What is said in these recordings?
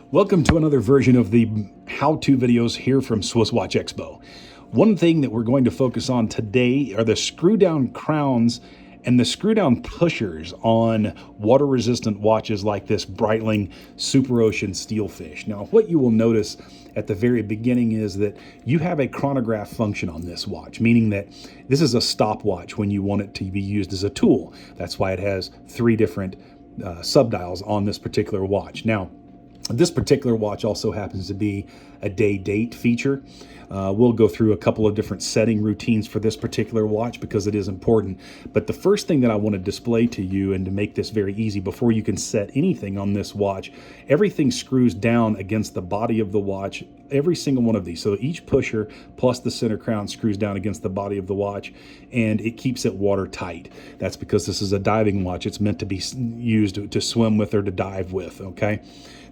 Welcome to another version of the how-to videos here from SwissWatchExpo. One thing that we're going to focus on today are the screw-down crowns and the screw-down pushers on water-resistant watches like this Breitling SuperOcean Steelfish. Now, what you will notice at the very beginning is that you have a chronograph function on this watch, meaning that this is a stopwatch when you want it to be used as a tool. That's why it has three different subdials on this particular watch. Now, this particular watch also happens to be a day-date feature. We'll go through a couple of different setting routines for this particular watch because it is important. But the first thing that I want to display to you, and to make this very easy, before you can set anything on this watch, everything screws down against the body of the watch, every single one of these. So each pusher plus the center crown screws down against the body of the watch, and it keeps it watertight. That's because this is a diving watch. It's meant to be used to swim with or to dive with, okay?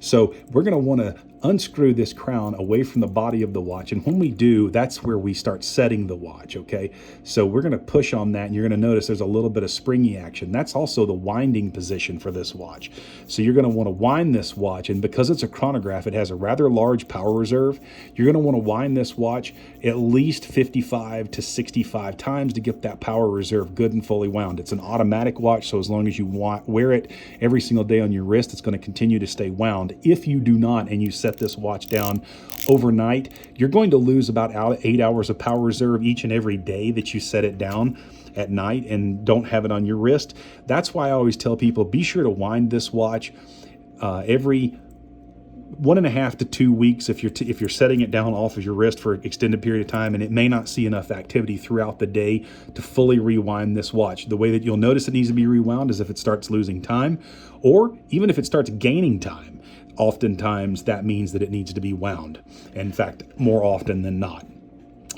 So we're going to want to unscrew this crown away from the body of the watch, and when we do, that's where we start setting the watch, okay? So we're going to push on that, and you're going to notice there's a little bit of springy action. That's also the winding position for this watch. So you're going to want to wind this watch, and because it's a chronograph, it has a rather large power reserve. You're going to want to wind this watch at least 55 to 65 times to get that power reserve good and fully wound. It's an automatic watch, so as long as you wear it every single day on your wrist, it's going to continue to stay wound. If you do not, and you set this watch down overnight, you're going to lose about 8 hours of power reserve each and every day that you set it down at night and don't have it on your wrist. That's why I always tell people, be sure to wind this watch every 1.5 to 2 weeks if you're setting it down off of your wrist for an extended period of time, and it may not see enough activity throughout the day to fully rewind this watch. The way that you'll notice it needs to be rewound is if it starts losing time, or even if it starts gaining time. Oftentimes that means that it needs to be wound. In fact, more often than not.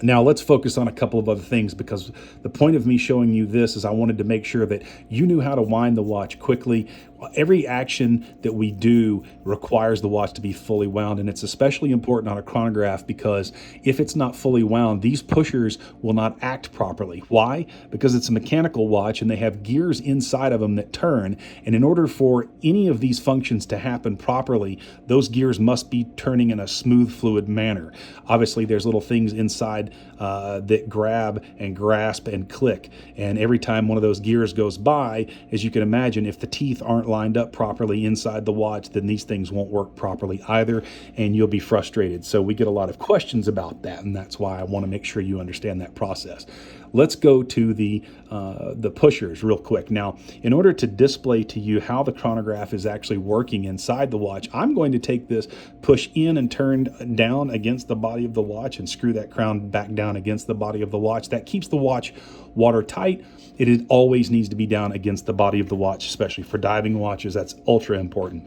Now let's focus on a couple of other things, because the point of me showing you this is I wanted to make sure that you knew how to wind the watch quickly. Every action that we do requires the watch to be fully wound, and it's especially important on a chronograph because if it's not fully wound, these pushers will not act properly. Why? Because it's a mechanical watch and they have gears inside of them that turn, and in order for any of these functions to happen properly, those gears must be turning in a smooth, fluid manner. Obviously, there's little things inside that grab and grasp and click, and every time one of those gears goes by, as you can imagine, if the teeth aren't lined up properly inside the watch, then these things won't work properly either, and you'll be frustrated. So we get a lot of questions about that, and that's why I want to make sure you understand that process. Let's go to the pushers real quick. Now, in order to display to you how the chronograph is actually working inside the watch, I'm going to take this, push in and turn down against the body of the watch, and screw that crown back down against the body of the watch. That keeps the watch watertight. It always needs to be down against the body of the watch, especially for diving watches. That's ultra important.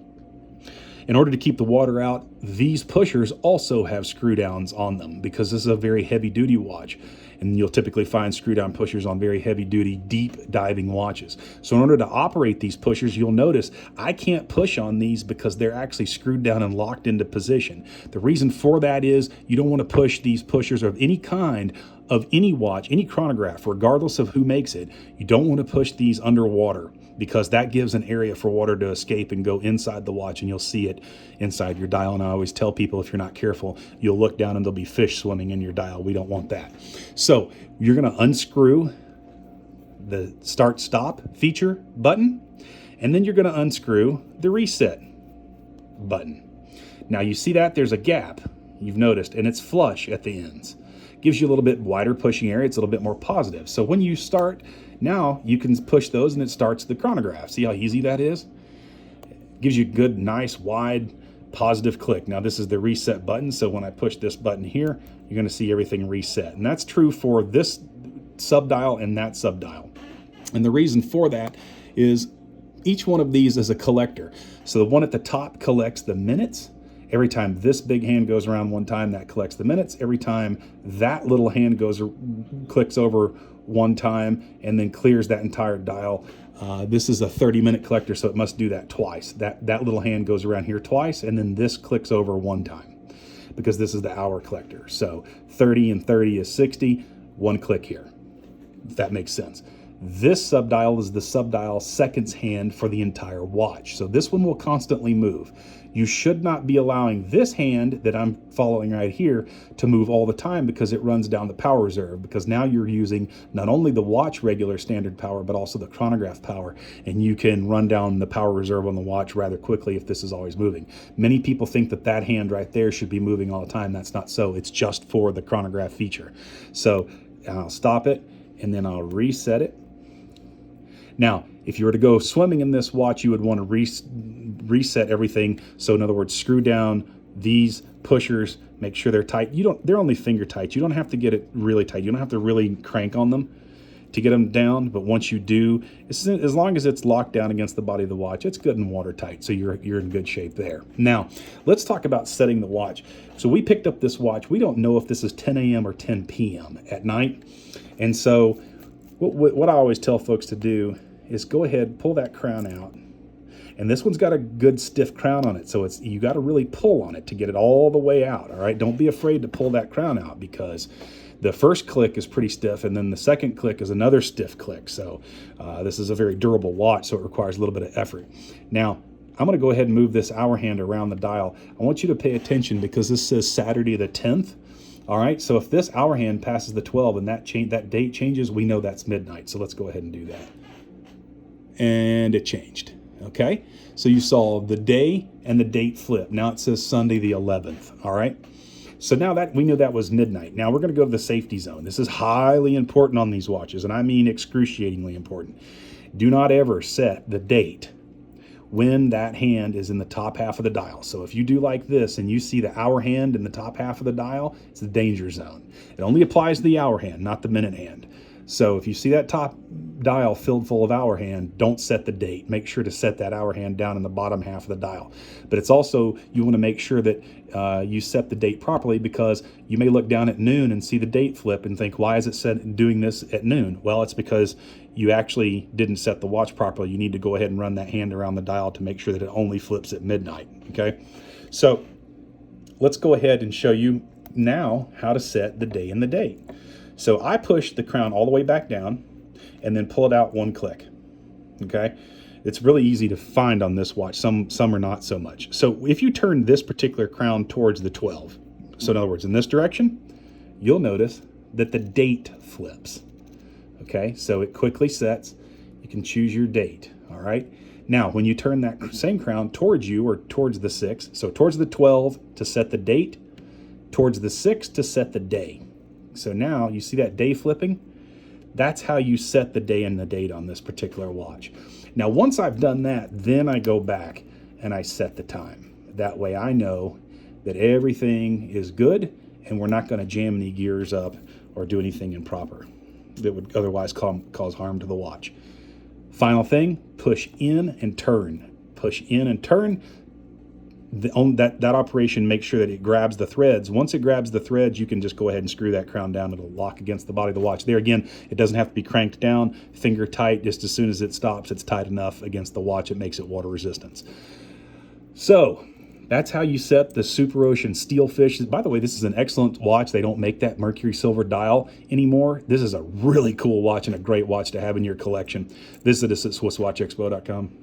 In order to keep the water out, these pushers also have screw downs on them because this is a very heavy duty watch. And you'll typically find screw down pushers on very heavy duty, deep diving watches. So in order to operate these pushers, you'll notice I can't push on these because they're actually screwed down and locked into position. The reason for that is you don't want to push these pushers of any kind of any watch, any chronograph, regardless of who makes it. You don't want to push these underwater, because that gives an area for water to escape and go inside the watch, and you'll see it inside your dial. And I always tell people, if you're not careful, you'll look down and there'll be fish swimming in your dial. We don't want that. So you're going to unscrew the start stop feature button, and then you're going to unscrew the reset button. Now you see that there's a gap, you've noticed, and it's flush at the ends. Gives you a little bit wider pushing area. It's a little bit more positive. So when you start, now you can push those and it starts the chronograph. See how easy that is? Gives you a good, nice, wide, positive click. Now this is the reset button. So when I push this button here, you're going to see everything reset. And that's true for this subdial and that subdial. And the reason for that is each one of these is a collector. So the one at the top collects the minutes. Every time this big hand goes around one time, that collects the minutes. Every time that little hand clicks over one time and then clears that entire dial. This is a 30-minute collector, so it must do that twice. That little hand goes around here twice, and then this clicks over one time, because this is the hour collector. So 30 and 30 is 60, one click here, if that makes sense. This subdial is the subdial seconds hand for the entire watch. So this one will constantly move. You should not be allowing this hand that I'm following right here to move all the time, because it runs down the power reserve, because now you're using not only the watch regular standard power, but also the chronograph power, and you can run down the power reserve on the watch rather quickly if this is always moving. Many people think that that hand right there should be moving all the time. That's not so. It's just for the chronograph feature. So I'll stop it, and then I'll reset it. Now, if you were to go swimming in this watch, you would want to reset everything. So in other words, screw down these pushers, make sure they're tight. They're only finger tight. You don't have to get it really tight. You don't have to really crank on them to get them down. But once you do, as long as it's locked down against the body of the watch, it's good and watertight. So you're in good shape there. Now, let's talk about setting the watch. So we picked up this watch. We don't know if this is 10 a.m. or 10 p.m. at night. And so what I always tell folks to do is go ahead, pull that crown out. And this one's got a good stiff crown on it, so you got to really pull on it to get it all the way out, all right? Don't be afraid to pull that crown out, because the first click is pretty stiff, and then the second click is another stiff click. So this is a very durable watch, so it requires a little bit of effort. Now, I'm going to go ahead and move this hour hand around the dial. I want you to pay attention, because this says Saturday the 10th. All right, so if this hour hand passes the 12 and that date changes, we know that's midnight. So let's go ahead and do that. And it changed. Okay, so you saw the day and the date flip. Now it says Sunday the 11th. All right, so now that we knew that was midnight. Now we're going to go to the safety zone. This is highly important on these watches, and I mean excruciatingly important. Do not ever set the date when that hand is in the top half of the dial. So if you do like this and you see the hour hand in the top half of the dial, it's the danger zone. It only applies to the hour hand, not the minute hand. So if you see that top dial filled full of hour hand, don't set the date. Make sure to set that hour hand down in the bottom half of the dial. But it's also, you want to make sure that you set the date properly, because you may look down at noon and see the date flip and think, why is it doing this at noon? Well, it's because you actually didn't set the watch properly. You need to go ahead and run that hand around the dial to make sure that it only flips at midnight, okay? So let's go ahead and show you now how to set the day and the date. So I push the crown all the way back down and then pull it out one click, okay? It's really easy to find on this watch. Some are not so much. So if you turn this particular crown towards the 12, so in other words, in this direction, you'll notice that the date flips, okay? So it quickly sets. You can choose your date, all right? Now, when you turn that same crown towards you, or towards the 6, so towards the 12 to set the date, towards the 6 to set the day. So now you see that day flipping? That's how you set the day and the date on this particular watch. Now, once I've done that, then I go back and I set the time. That way I know that everything is good and we're not going to jam any gears up or do anything improper that would otherwise cause harm to the watch. Final thing, push in and turn. Push in and turn. That operation makes sure that it grabs the threads. Once it grabs the threads, you can just go ahead and screw that crown down. It'll lock against the body of the watch. There again, it doesn't have to be cranked down, finger tight. Just as soon as it stops, it's tight enough against the watch. It makes it water resistant. So that's how you set the SuperOcean Steelfish. By the way, this is an excellent watch. They don't make that mercury silver dial anymore. This is a really cool watch and a great watch to have in your collection. Visit us at SwissWatchExpo.com.